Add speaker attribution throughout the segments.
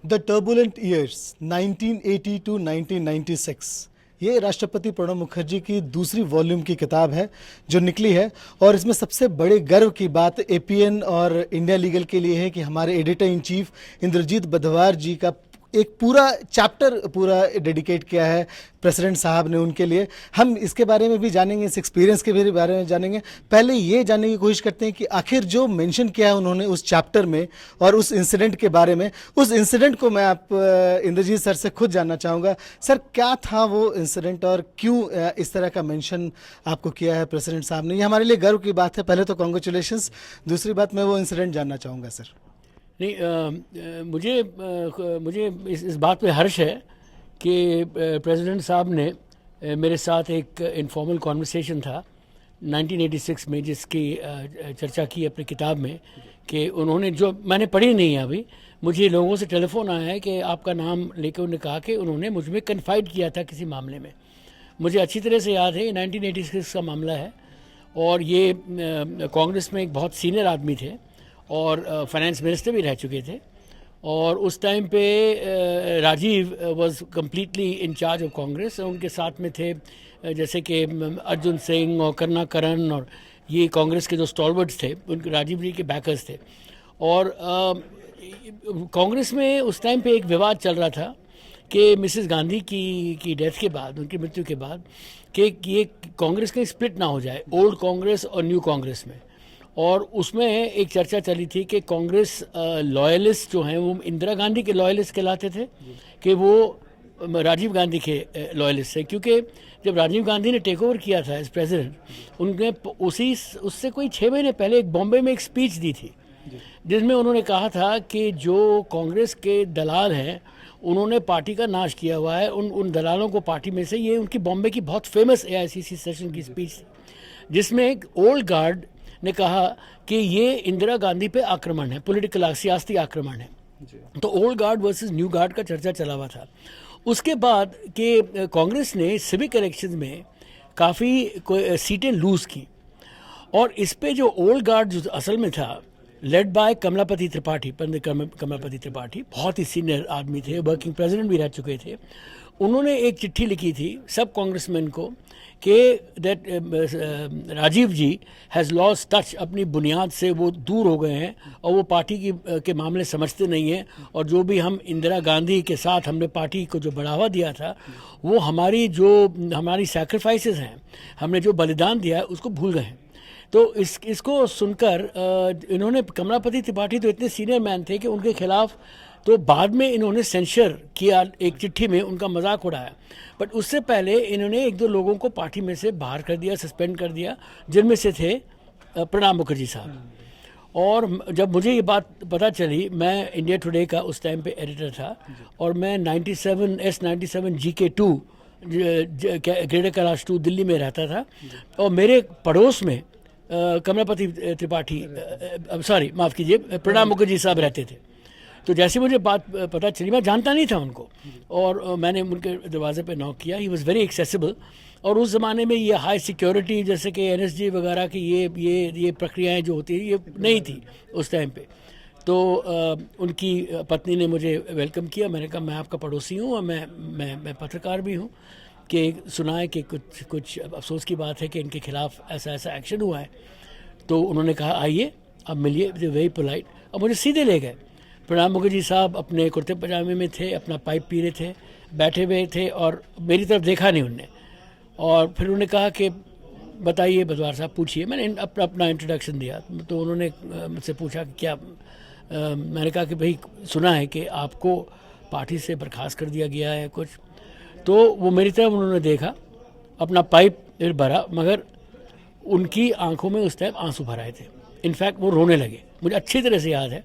Speaker 1: The turbulent years 1980 to 1996, ये राष्ट्रपति प्रणब मुखर्जी की दूसरी वॉल्यूम की किताब है जो निकली है। और इसमें सबसे बड़े गर्व की बात एपीएन और इंडिया लीगल के लिए है कि हमारे एडिटर इन चीफ इंद्रजीत बधवार जी का एक पूरा चैप्टर पूरा डेडिकेट किया है प्रेसिडेंट साहब ने उनके लिए। हम इसके बारे में भी जानेंगे, इस एक्सपीरियंस के भी बारे में जानेंगे। पहले ये जानने की कोशिश करते हैं कि आखिर जो मेंशन किया है उन्होंने उस चैप्टर में और उस इंसिडेंट के बारे में, उस इंसिडेंट को मैं आप इंद्रजीत सर से खुद जानना चाहूँगा। सर, क्या था वो इंसिडेंट और क्यों इस तरह का मेंशन आपको किया है प्रेसिडेंट साहब ने? ये हमारे लिए गर्व की बात है। पहले तो कॉन्ग्रेचुलेशंस। दूसरी बात, मैं वो इंसिडेंट जानना चाहूँगा सर।
Speaker 2: नहीं, मुझे इस बात पे हर्ष है कि प्रेसिडेंट साहब ने मेरे साथ एक इनफॉर्मल कॉन्वर्सेशन था 1986 में, जिसकी चर्चा की अपनी किताब में, कि उन्होंने, जो मैंने पढ़ी नहीं है अभी, मुझे लोगों से टेलीफोन आया है कि आपका नाम लेकर उन्होंने कहा कि उन्होंने मुझ में कन्फाइड किया था किसी मामले में। मुझे अच्छी तरह से याद है, 1986 का मामला है और ये कांग्रेस में एक बहुत सीनियर आदमी थे और फाइनेंस मिनिस्टर भी रह चुके थे। और उस टाइम पे Rajiv was completely in charge of Congress. उनके साथ में थे जैसे कि अर्जुन सिंह और करुणाकरन, और ये कांग्रेस के जो स्टॉलवर्ड्स थे उनके राजीव जी के बैकर्स थे। और कांग्रेस में उस टाइम पे एक विवाद चल रहा था कि मिसेस गांधी की डेथ के बाद, उनकी मृत्यु के बाद, कि ये कांग्रेस कहीं स्प्लिट ना हो जाए ओल्ड कांग्रेस और न्यू कांग्रेस में। और उसमें एक चर्चा चली थी कि कांग्रेस लॉयलिस्ट जो हैं वो इंदिरा गांधी के लॉयलिस्ट कहलाते थे कि वो राजीव गांधी के लॉयलिस्ट थे, क्योंकि जब राजीव गांधी ने टेक ओवर किया था एज प्रेसिडेंट, उनने उससे कोई 6 महीने पहले एक बॉम्बे में एक स्पीच दी थी जिसमें उन्होंने कहा था कि जो कांग्रेस के दलाल हैं उन्होंने पार्टी का नाश किया हुआ है, उन दलालों को पार्टी में से, ये उनकी बॉम्बे की बहुत फेमस एआईसीसी सेशन की स्पीच थी, जिसमें एक ओल्ड गार्ड ने कहा कि ये इंदिरा गांधी पे आक्रमण है, पॉलिटिकल सियासी आक्रमण है। तो old guard versus new guard का चर्चा चला हुआ था। उसके बाद कि कांग्रेस ने सिविक इलेक्शंस में काफ़ी सीटें लूज़ की, और इस पे जो ओल्ड गार्ड जो असल में था, लेड बाय कमलापति त्रिपाठी, पंडित कमलापति त्रिपाठी, बहुत ही सीनियर आदमी थे, वर्किंग प्रेसिडेंट भी रह चुके थे। उन्होंने एक चिट्ठी लिखी थी सब कांग्रेसमैन को कि that Rajiv ji has lost touch, अपनी बुनियाद से वो दूर हो गए हैं और वो पार्टी के मामले समझते नहीं हैं, और जो भी हम इंदिरा गांधी के साथ हमने पार्टी को जो बढ़ावा दिया था, वो हमारी सैक्रिफाइसेस हैं, हमने जो बलिदान दिया है उसको भूल गए हैं। तो इसको सुनकर इन्होंने, कमलापति त्रिपाठी तो इतने सीनियर मैन थे कि उनके खिलाफ तो बाद में इन्होंने सेंशर किया, एक चिट्ठी में उनका मजाक उड़ाया, बट उससे पहले इन्होंने 1-2 लोगों को पार्टी में से बाहर कर दिया, सस्पेंड कर दिया, जिनमें से थे प्रणब मुखर्जी साहब। और जब मुझे ये बात पता चली, मैं इंडिया टुडे का उस टाइम पे एडिटर था और मैं 97 GK2 ग्रेटर कैलाश 2 दिल्ली में रहता था, और मेरे पड़ोस में कमलापति त्रिपाठी, माफ़ कीजिए, प्रणब मुखर्जी साहब रहते थे। तो जैसे मुझे बात पता चली, मैं जानता नहीं था उनको, और मैंने उनके दरवाजे पे नॉक किया। ही वॉज़ वेरी एक्सेसिबल, और उस ज़माने में ये हाई सिक्योरिटी जैसे कि NSG वगैरह की ये प्रक्रियाएं जो होती हैं ये नहीं थी उस टाइम पे। तो उनकी पत्नी ने मुझे वेलकम किया। मैंने कहा मैं आपका पड़ोसी हूँ और मैं पत्रकार भी हूँ, कि सुना है कि कुछ अफसोस की बात है कि इनके खिलाफ ऐसा एक्शन हुआ है। तो उन्होंने कहा आइए अब मिलिए, वेरी पोलाइट, और मुझे सीधे ले गए। प्रणब मुखर्जी साहब अपने कुर्ते पजामे में थे, अपना पाइप पी रहे थे, बैठे हुए थे, और मेरी तरफ देखा नहीं उनने। और फिर उन्होंने कहा कि बताइए बधवार साहब, पूछिए। मैंने अपना इंट्रोडक्शन दिया। तो उन्होंने मुझसे पूछा कि क्या, मैंने कहा कि भाई सुना है कि आपको पार्टी से बर्खास्त कर दिया गया है कुछ। तो वो मेरी तरफ उन्होंने देखा, अपना पाइप भरा, मगर उनकी आंखों में उस टाइम आंसू भर आए थे। इनफैक्ट वो रोने लगे, मुझे अच्छी तरह से याद है।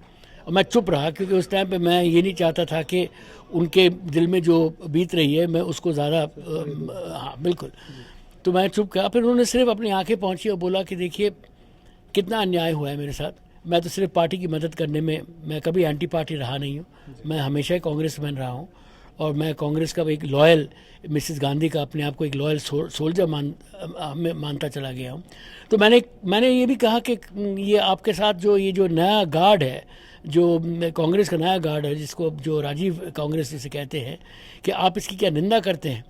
Speaker 2: और मैं चुप रहा, क्योंकि उस टाइम पे मैं ये नहीं चाहता था कि उनके दिल में जो बीत रही है मैं उसको ज़्यादा, हाँ बिल्कुल। तो मैं चुप करा। फिर उन्होंने सिर्फ अपनी आंखें पहुंची और बोला कि देखिए कितना अन्याय हुआ है मेरे साथ, मैं तो सिर्फ पार्टी की मदद करने में, मैं कभी एंटी पार्टी रहा नहीं हूँ, मैं हमेशा ही कांग्रेसमैन रहा हूँ, और मैं कांग्रेस का एक लॉयल, मिसेस गांधी का अपने आप को एक लॉयल सोल्जर मानता चला गया हूँ। तो मैंने ये भी कहा कि ये आपके साथ जो नया गार्ड है, जो कांग्रेस का नया गार्ड है, जिसको जो राजीव कांग्रेस जिसे कहते हैं, कि आप इसकी क्या निंदा करते हैं।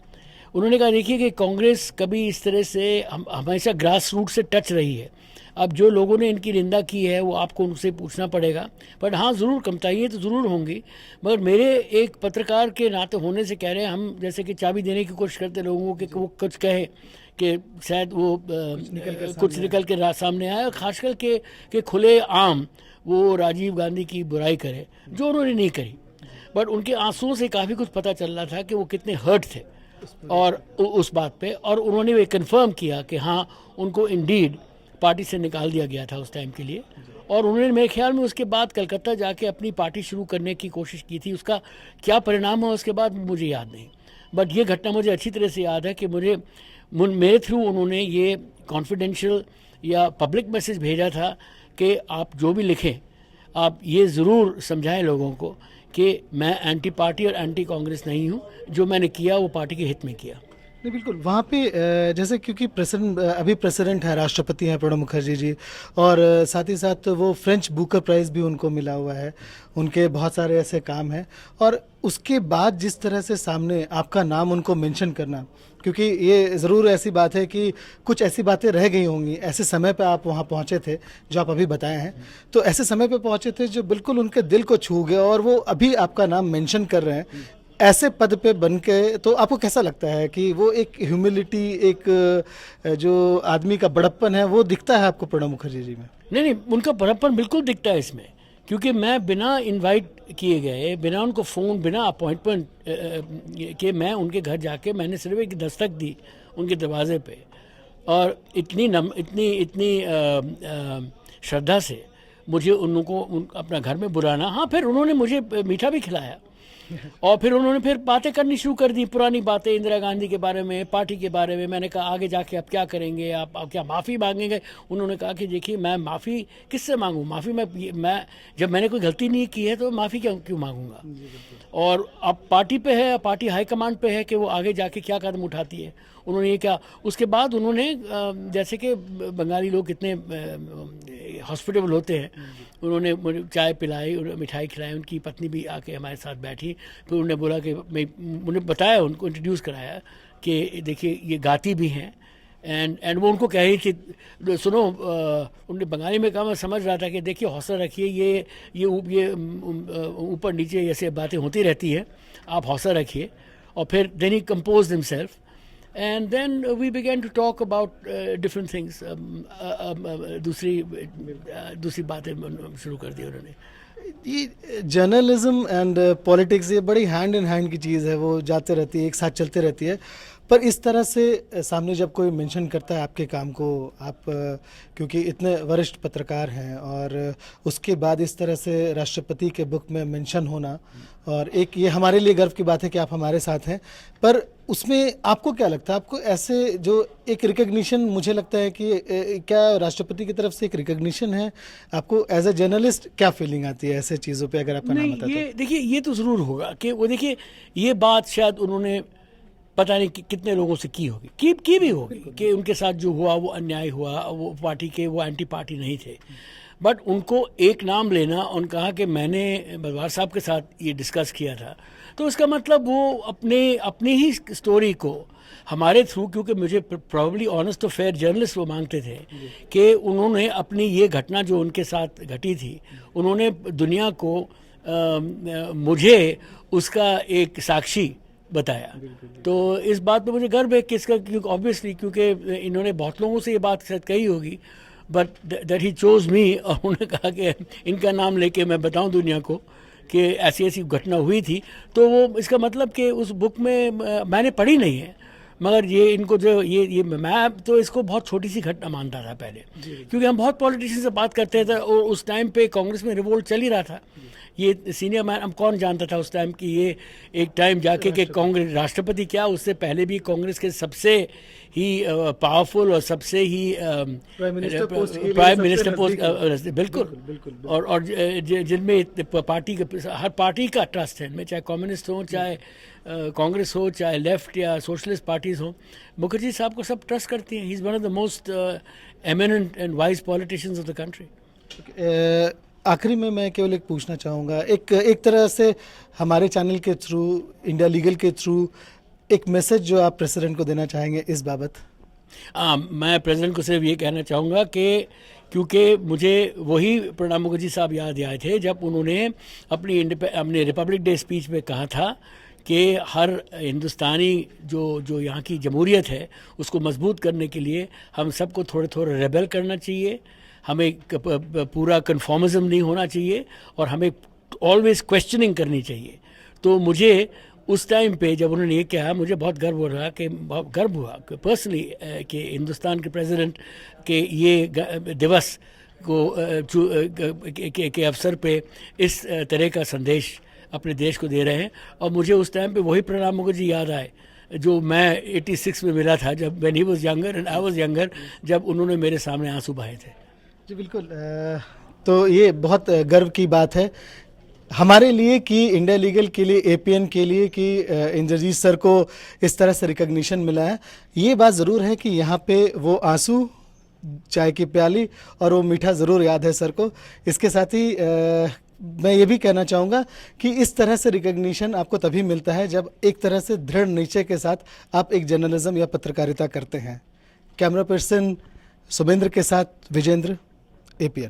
Speaker 2: उन्होंने कहा देखिए कि कांग्रेस कभी इस तरह से हमेशा ग्रास रूट से टच रही है। अब जो लोगों ने इनकी निंदा की है वो आपको उनसे पूछना पड़ेगा, बट हाँ ज़रूर कमताइयाँ तो ज़रूर होंगी। मगर मेरे एक पत्रकार के नाते होने से कह रहे हैं, हम जैसे कि चाबी देने की कोशिश करते लोगों को कि वो कुछ कहे कि शायद वो कुछ निकल के सामने आए, और खासकर के खुले आम वो राजीव गांधी की बुराई करे जो उन्होंने नहीं करी, बट उनके आंसुओं से काफ़ी कुछ पता चल रहा था कि वो कितने हर्ट थे और उस बात पे। और उन्होंने वो कंफर्म किया कि हाँ उनको इंडीड पार्टी से निकाल दिया गया था उस टाइम के लिए, और उन्होंने मेरे ख्याल में उसके बाद कलकत्ता जाके अपनी पार्टी शुरू करने की कोशिश की थी। उसका क्या परिणाम हुआ उसके बाद मुझे याद नहीं, बट ये घटना मुझे अच्छी तरह से याद है कि मेरे थ्रू उन्होंने ये कॉन्फिडेंशियल या पब्लिक मैसेज भेजा था कि आप जो भी लिखें आप ये ज़रूर समझाएं लोगों को कि मैं एंटी पार्टी और एंटी कांग्रेस नहीं हूँ, जो मैंने किया वो पार्टी के हित में किया।
Speaker 1: नहीं बिल्कुल, वहाँ पे जैसे क्योंकि अभी प्रेसिडेंट है, राष्ट्रपति हैं प्रणब मुखर्जी जी, और साथ ही साथ वो फ्रेंच बुकर प्राइज़ भी उनको मिला हुआ है, उनके बहुत सारे ऐसे काम हैं। और उसके बाद जिस तरह से सामने आपका नाम उनको मेंशन करना, क्योंकि ये ज़रूर ऐसी बात है कि कुछ ऐसी बातें रह गई होंगी, ऐसे समय पे आप वहाँ पहुँचे थे जो आप अभी बताए हैं, तो ऐसे समय पे पहुँचे थे जो बिल्कुल उनके दिल को छू गया, और वो अभी आपका नाम मेंशन कर रहे हैं ऐसे पद पे बन के। तो आपको कैसा लगता है कि वो एक ह्यूमिलिटी, एक जो आदमी का बड़प्पन है वो दिखता है आपको प्रणब मुखर्जी जी में?
Speaker 2: नहीं, उनका बड़प्पन बिल्कुल दिखता है इसमें, क्योंकि मैं बिना इनवाइट किए गए, बिना उनको फ़ोन, बिना अपॉइंटमेंट के मैं उनके घर जाके मैंने सिर्फ एक दस्तक दी उनके दरवाजे पे, और इतनी श्रद्धा से मुझे उनको अपना घर में बुलाना। हाँ, फिर उन्होंने मुझे मीठा भी खिलाया, और फिर उन्होंने फिर बातें करनी शुरू कर दी, पुरानी बातें इंदिरा गांधी के बारे में, पार्टी के बारे में। मैंने कहा आगे जाके आप क्या करेंगे, आप क्या माफ़ी मांगेंगे? उन्होंने कहा कि देखिए मैं माफ़ी किससे मांगूँ, माफ़ी मैं जब मैंने कोई गलती नहीं की है तो माफ़ी क्यों मांगूंगा। और अब पार्टी पे है, पार्टी हाईकमांड पे है कि वो आगे जाके क्या कदम उठाती है। उन्होंने ये क्या, उसके बाद उन्होंने जैसे कि बंगाली लोग कितने हॉस्पिटेबल होते हैं, उन्होंने मुझे चाय पिलाई, मिठाई खिलाई, उनकी पत्नी भी आके हमारे साथ बैठी। फिर उन्होंने बोला कि उन्हें बताया, उनको इंट्रोड्यूस कराया कि देखिए ये गाती भी हैं, एंड वो उनको कह रही थी सुनो, उन्होंने बंगाली में कहा, मैं समझ रहा था कि देखिए हौसला रखिए, ये ऊपर नीचे ऐसे बातें होती रहती है, आप हौसला रखिए। और फिर देन ही compose himself, and then we began to talk about different things. दूसरी बातें शुरू कर दी उन्होंने।
Speaker 1: ये जर्नलिज्म एंड पॉलिटिक्स ये बड़ी हैंड इन हैंड की चीज़ है, वो जाते रहती है, एक साथ चलते रहती है। पर इस तरह से सामने जब कोई मेंशन करता है आपके काम को, आप क्योंकि इतने वरिष्ठ पत्रकार हैं, और उसके बाद इस तरह से राष्ट्रपति के बुक में मेंशन होना, और एक ये हमारे लिए गर्व की बात है कि आप हमारे साथ हैं। पर उसमें आपको क्या लगता है, आपको ऐसे जो एक रिकग्निशन, मुझे लगता है कि क्या राष्ट्रपति की तरफ से एक रिकग्निशन है, आपको एज ए जर्नलिस्ट क्या फीलिंग आती है ऐसे चीज़ों पे, अगर आपका नाम आता है?
Speaker 2: ये देखिए, ये तो ज़रूर होगा कि वो देखिए ये बात शायद उन्होंने पता नहीं कितने लोगों से की होगी, की भी होगी कि उनके साथ जो हुआ वो अन्याय हुआ, वो पार्टी के वो एंटी पार्टी नहीं थे। बट उनको एक नाम लेना और कहा कि मैंने बलवार साहब के साथ ये डिस्कस किया था, तो इसका मतलब वो अपनी ही स्टोरी को हमारे थ्रू, क्योंकि मुझे प्रॉब्ली ऑनेस्ट और फेयर जर्नलिस्ट वो मांगते थे कि उन्होंने अपनी ये घटना जो उनके साथ घटी थी, उन्होंने दुनिया को मुझे उसका एक साक्षी बताया। तो इस बात पे मुझे गर्व है कि इसका, क्योंकि ऑब्वियसली क्योंकि इन्होंने बहुत लोगों से ये बात शायद कही होगी, बट दैट ही चोज मी, और उन्होंने कहा कि इनका नाम लेके मैं बताऊं दुनिया को कि ऐसी ऐसी घटना हुई थी। तो वो इसका मतलब कि उस बुक में मैंने पढ़ी नहीं है, मगर ये इनको जो ये मैं तो इसको बहुत छोटी सी घटना मानता था पहले, क्योंकि हम बहुत पॉलिटिशियन से बात करते थे, और उस टाइम पे कांग्रेस में रिवोल्ट चल ही रहा था। ये सीनियर मैन, अब कौन जानता था उस टाइम कि ये एक टाइम जाके कि कांग्रेस राष्ट्रपति क्या, उससे पहले भी कांग्रेस के सबसे ही पावरफुल और सबसे ही
Speaker 1: प्राइम मिनिस्टर पोस्ट के लिए
Speaker 2: प्राइम
Speaker 1: सबसे
Speaker 2: मिनिस्टर पोस्ट,
Speaker 1: नज़दीक
Speaker 2: बिल्कुल
Speaker 1: बिल्कुल।
Speaker 2: और जिनमें पार्टी के हर पार्टी का ट्रस्ट है इनमें, चाहे कम्युनिस्ट हो, चाहे कांग्रेस हो, चाहे लेफ्ट या सोशलिस्ट पार्टीज हो, मुखर्जी साहब को सब ट्रस्ट करती हैं। He is one of the most eminent and wise politicians of the country.
Speaker 1: आखिरी में मैं केवल एक पूछना चाहूँगा, एक तरह से हमारे चैनल के थ्रू, इंडिया लीगल के थ्रू, एक मैसेज जो आप प्रेसिडेंट को देना चाहेंगे इस बाबत।
Speaker 2: मैं प्रेसिडेंट को सिर्फ ये कहना चाहूँगा कि क्योंकि मुझे वही प्रणब मुखर्जी साहब याद आए थे जब उन्होंने अपनी रिपब्लिक डे स्पीच में कहा था कि हर हिंदुस्तानी जो यहाँ की जमहूरियत है उसको मजबूत करने के लिए हम सबको थोड़ा थोड़ा रेबेल करना चाहिए, हमें पूरा कन्फॉर्मिज्म नहीं होना चाहिए और हमें ऑलवेज क्वेश्चनिंग करनी चाहिए। तो मुझे उस टाइम पे जब उन्होंने ये कहा, मुझे बहुत गर्व हो रहा कि बहुत गर्व हुआ पर्सनली कि हिंदुस्तान के प्रेसिडेंट के ये दिवस के अवसर पे इस तरह का संदेश अपने देश को दे रहे हैं। और मुझे उस टाइम पे वही प्रणब मुखर्जी याद आए जो मैं 86 में मिला था, जब when he was younger and I was younger, जब उन्होंने मेरे सामने आंसू बहाए थे।
Speaker 1: जी बिल्कुल। तो ये बहुत गर्व की बात है हमारे लिए कि इंडिया लीगल के लिए, एपीएन के लिए, कि इंद्रजीत सर को इस तरह से रिकग्निशन मिला है। ये बात ज़रूर है कि यहाँ पे वो आंसू, चाय की प्याली और वो मीठा ज़रूर याद है सर को। इसके साथ ही मैं ये भी कहना चाहूँगा कि इस तरह से रिकग्निशन आपको तभी मिलता है जब एक तरह से दृढ़ निश्चय के साथ आप एक जर्नलिज्म या पत्रकारिता करते हैं। कैमरा पर्सन सुमेंद्र के साथ विजेंद्र, एपीएन।